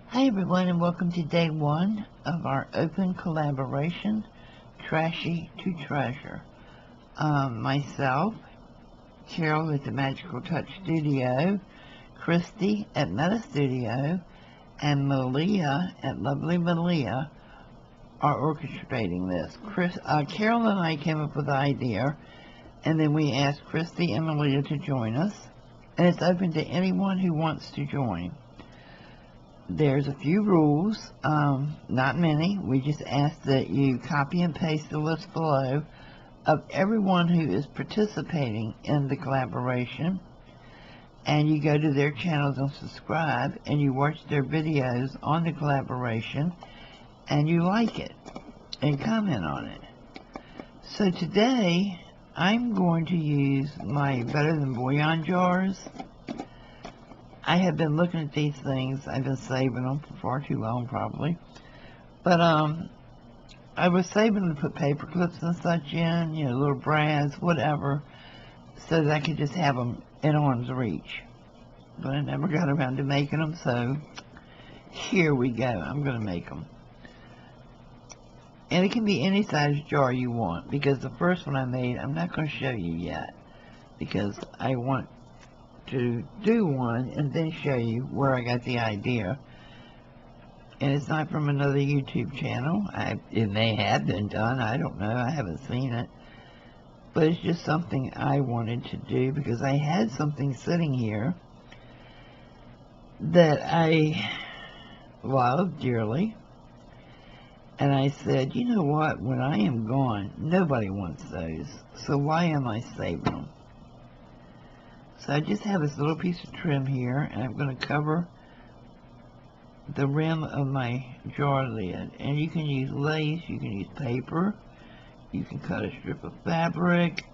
Hi everyone and welcome to day one of our open collaboration, Trashy to Treasure. Myself, Carol at the Magical Touch Studio, Christy at Meta Studio, and Malia at Lovely Malia are orchestrating this. Carol and I came up with the idea, and then we asked Christy and Malia to join us, and it's open to anyone who wants to join. There's a few rules, not many. We just ask that you copy and paste the list below of everyone who is participating in the collaboration, and you go to their channels and subscribe, and you watch their videos on the collaboration, and you like it, and comment on it. So today, I'm going to use my Better Than Bouillon jars. I have been looking at these things. I've been saving them for far too long, probably. But, I was saving them to put paper clips and such in, little brads, whatever, so that I could just have them in arm's reach. But I never got around to making them, so here we go. I'm going to make them. And it can be any size jar you want, because the first one I made, I'm not going to show you yet, because I want to do one and then show you where I got the idea. And it's not from another YouTube channel. It may have been done, I don't know, I haven't seen it. But it's just something I wanted to do because I had something sitting here that I love dearly. And I said, you know what, when I am gone, nobody wants those. So why am I saving them? So I just have this little piece of trim here, and I'm going to cover the rim of my jar lid. And you can use lace, you can use paper, you can cut a strip of fabric,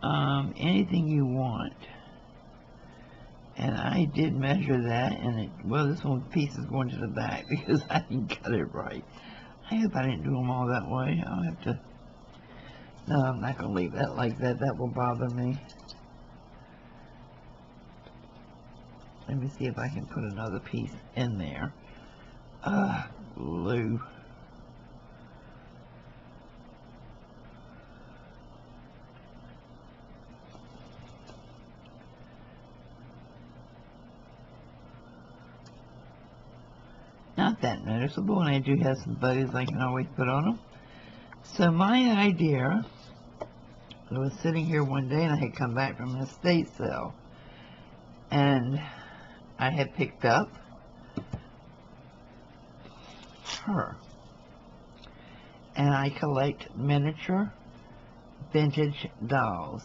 anything you want. And I did measure that, and this one piece is going to the back because I didn't cut it right. I hope I didn't do them all that way. I'll have to, no, I'm not going to leave that like that. That will bother me. Let me see if I can put another piece in there. Glue. Not that noticeable, and I do have some buddies I can always put on them. So my idea, I was sitting here one day and I had come back from an estate sale, and I had picked up her. And I collect miniature vintage dolls.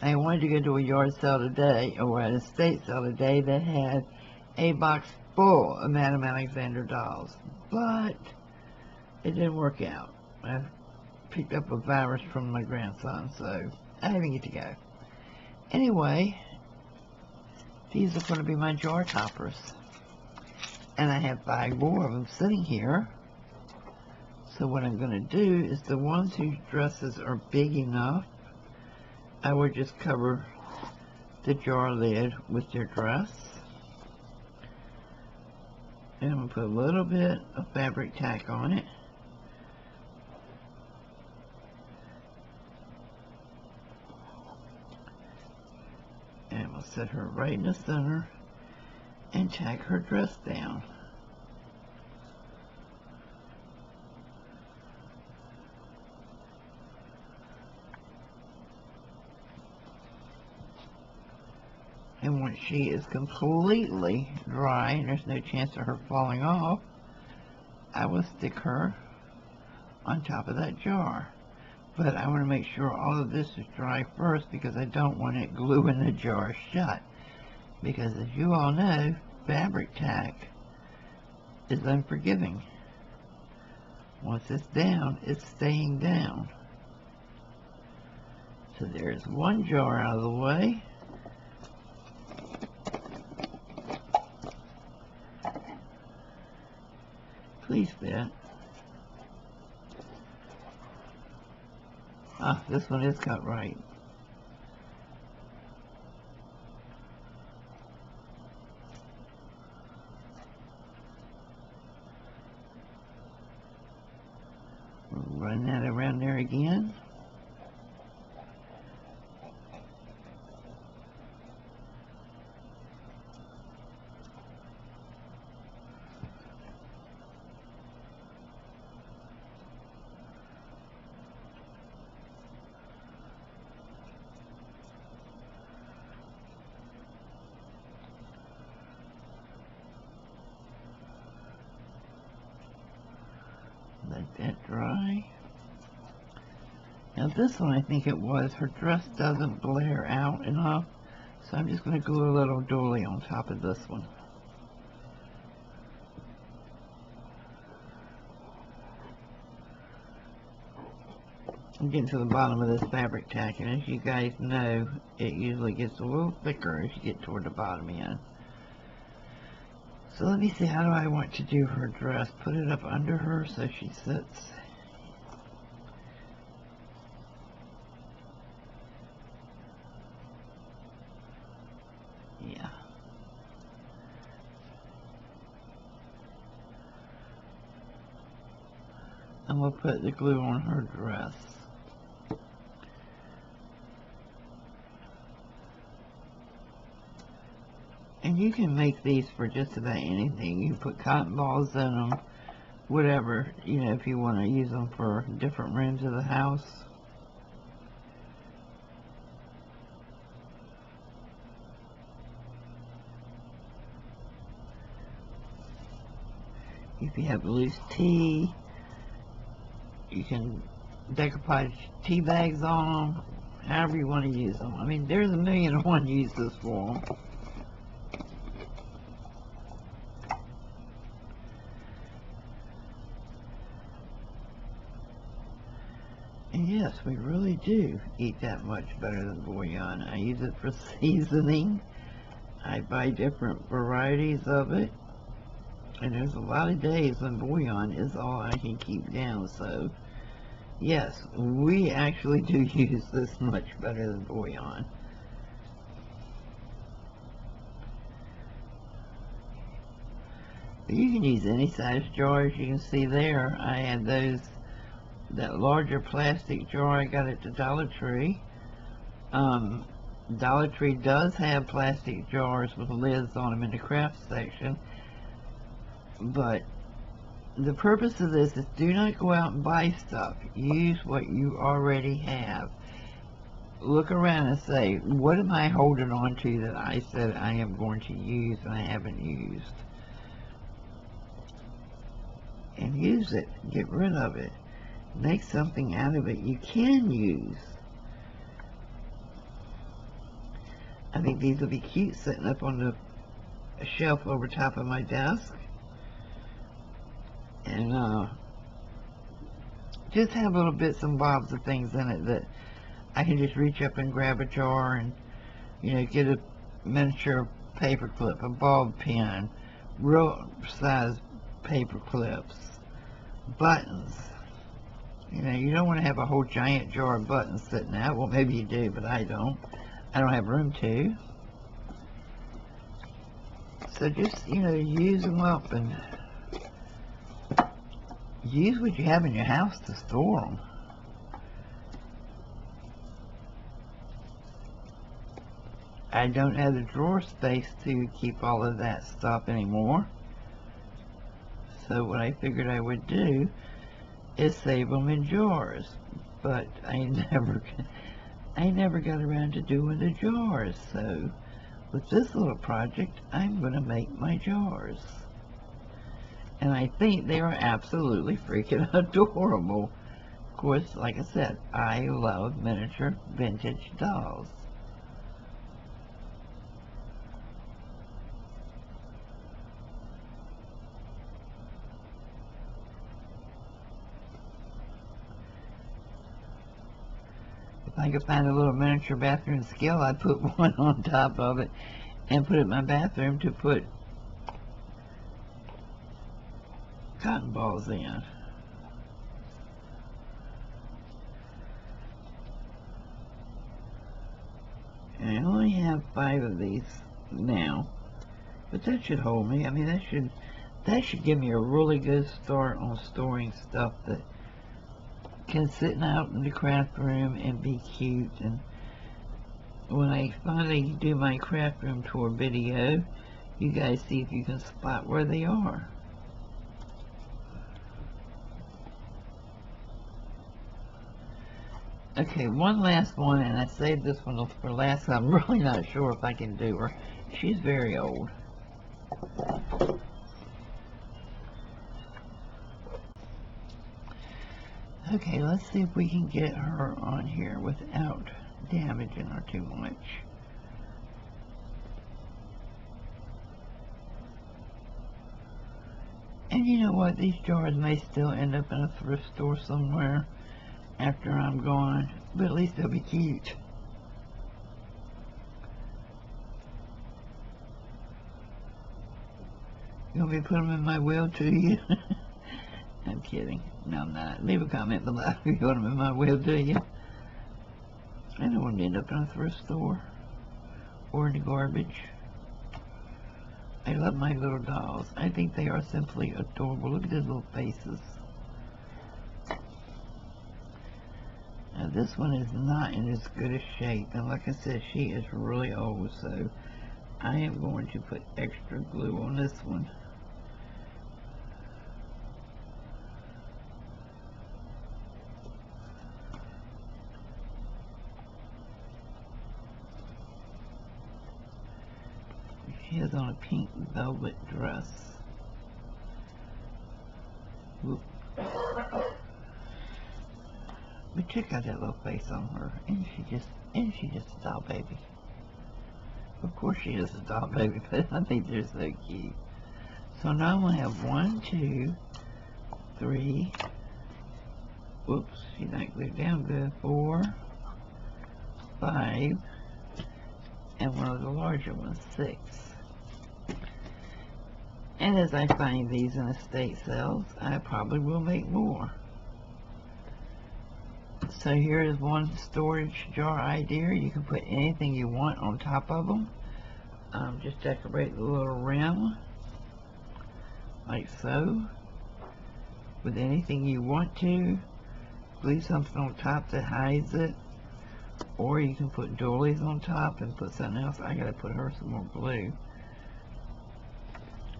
I wanted to go to a yard sale today, or an estate sale today, that had a box full of Madame Alexander dolls. But it didn't work out. I picked up a virus from my grandson, so I didn't get to go. Anyway, these are going to be my jar toppers. And I have 5 more of them sitting here. So what I'm going to do is the ones whose dresses are big enough, I will just cover the jar lid with their dress. And I'm going to put a little bit of fabric tack on it. And we'll set her right in the center and tack her dress down. And once she is completely dry and there's no chance of her falling off, I will stick her on top of that jar. But I want to make sure all of this is dry first because I don't want it gluing the jar shut. Because as you all know, fabric tack is unforgiving. Once it's down, it's staying down. So there's one jar out of the way. Please fit. Ah, this one is cut right. again. Let that dry. Now this one, I think it was, her dress doesn't blare out enough, so I'm just going to glue a little doily on top of this one. I'm getting to the bottom of this fabric tack, and as you guys know, it usually gets a little thicker as you get toward the bottom end. So let me see, how do I want to do her dress? Put it up under her so she sits. Yeah. And we'll put the glue on her dress. And you can make these for just about anything. You put cotton balls in them, whatever, you know, if you want to use them for different rooms of the house. If you have loose tea, you can decoupage tea bags on them, however you want to use them. I mean, there's a million and one uses for them. And yes, we really do eat that much better than bouillon. I use it for seasoning. I buy different varieties of it. And there's a lot of days when bouillon is all I can keep down. So, yes, we actually do use this much better than bouillon. But you can use any size jars. You can see there, I had that larger plastic jar I got at the Dollar Tree. Dollar Tree does have plastic jars with lids on them in the craft section. But the purpose of this is do not go out and buy stuff. Use what you already have. Look around and say, what am I holding on to that I said I am going to use and I haven't used? And use it. Get rid of it. Make something out of it you can use. I think these will be cute sitting up on the shelf over top of my desk. And just have little bits and bobs of things in it that I can just reach up and grab a jar and, you know, get a miniature paper clip, a ball pen, real size paper clips, buttons. You know, you don't want to have a whole giant jar of buttons sitting out. Well, maybe you do, but I don't. I don't have room to. So just, you know, use them up and use what you have in your house to store them. I don't have the drawer space to keep all of that stuff anymore. So what I figured I would do is save them in jars. But I never got around to doing the jars. So with this little project, I'm going to make my jars. And I think they are absolutely freaking adorable. Of course, like I said, I love miniature vintage dolls. If I could find a little miniature bathroom scale, I'd put one on top of it and put it in my bathroom to put cotton balls in. And I only have 5 of these now, but that should hold me. I mean, that should give me a really good start on storing stuff that can sit out in the craft room and be cute. And when I finally do my craft room tour video, you guys see if you can spot where they are. Okay, one last one, and I saved this one for last. I'm really not sure if I can do her. She's very old. Okay, let's see if we can get her on here without damaging her too much. And you know what? These jars may still end up in a thrift store somewhere after I'm gone, but at least they'll be cute. You want me to put them in my will to you? I'm kidding. No, I'm not. Leave a comment below if you want them in my will, do you? I don't want to end up in a thrift store or in the garbage. I love my little dolls. I think they are simply adorable. Look at those little faces. Now this one is not in as good a shape, and like I said, she is really old, so I am going to put extra glue on this one. She has on a pink velvet dress. Whoop. But check out that little face on her. Isn't she just a doll baby? Of course she is a doll baby, but I think they're so cute. So now I'm going to have 1, 2, 3, whoops, she's not glued down good, 4, 5, and one of the larger ones, 6. And as I find these in estate sales, I probably will make more. So here is one storage jar idea. You can put anything you want on top of them. Just decorate the little rim, like so, with anything you want to. Glue something on top that hides it, or you can put doilies on top and put something else. I gotta put her some more glue.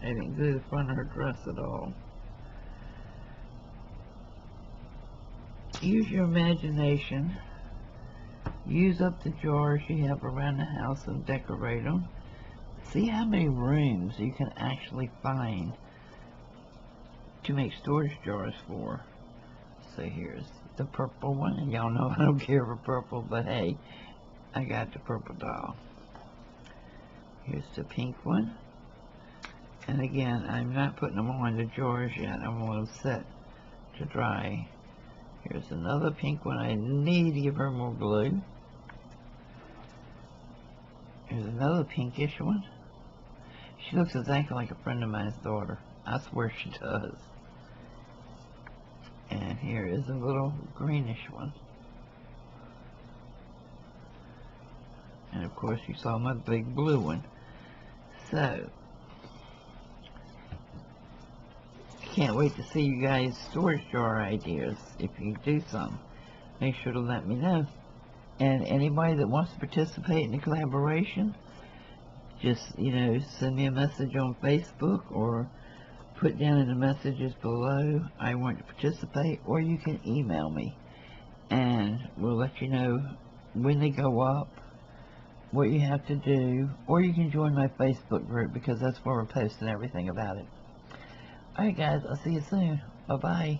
I didn't glue the front of her dress at all. Use your imagination. Use up the jars you have around the house and decorate them. See how many rooms you can actually find to make storage jars for. So here's the purple one, and y'all know I don't care for purple, but hey, I got the purple doll. Here's the pink one. And again, I'm not putting them on the jars yet. I want them set to dry. Here's another pink one. I need to give her more glue. Here's another pinkish one. She looks exactly like a friend of mine's daughter. I swear she does. And here is a little greenish one. And of course you saw my big blue one. So, can't wait to see you guys' storage jar ideas. If you do some, make sure to let me know. And anybody that wants to participate in the collaboration, just, send me a message on Facebook or put down in the messages below, I want to participate, or you can email me. And we'll let you know when they go up, what you have to do, or you can join my Facebook group because that's where we're posting everything about it. Alright guys, I'll see you soon. Bye-bye.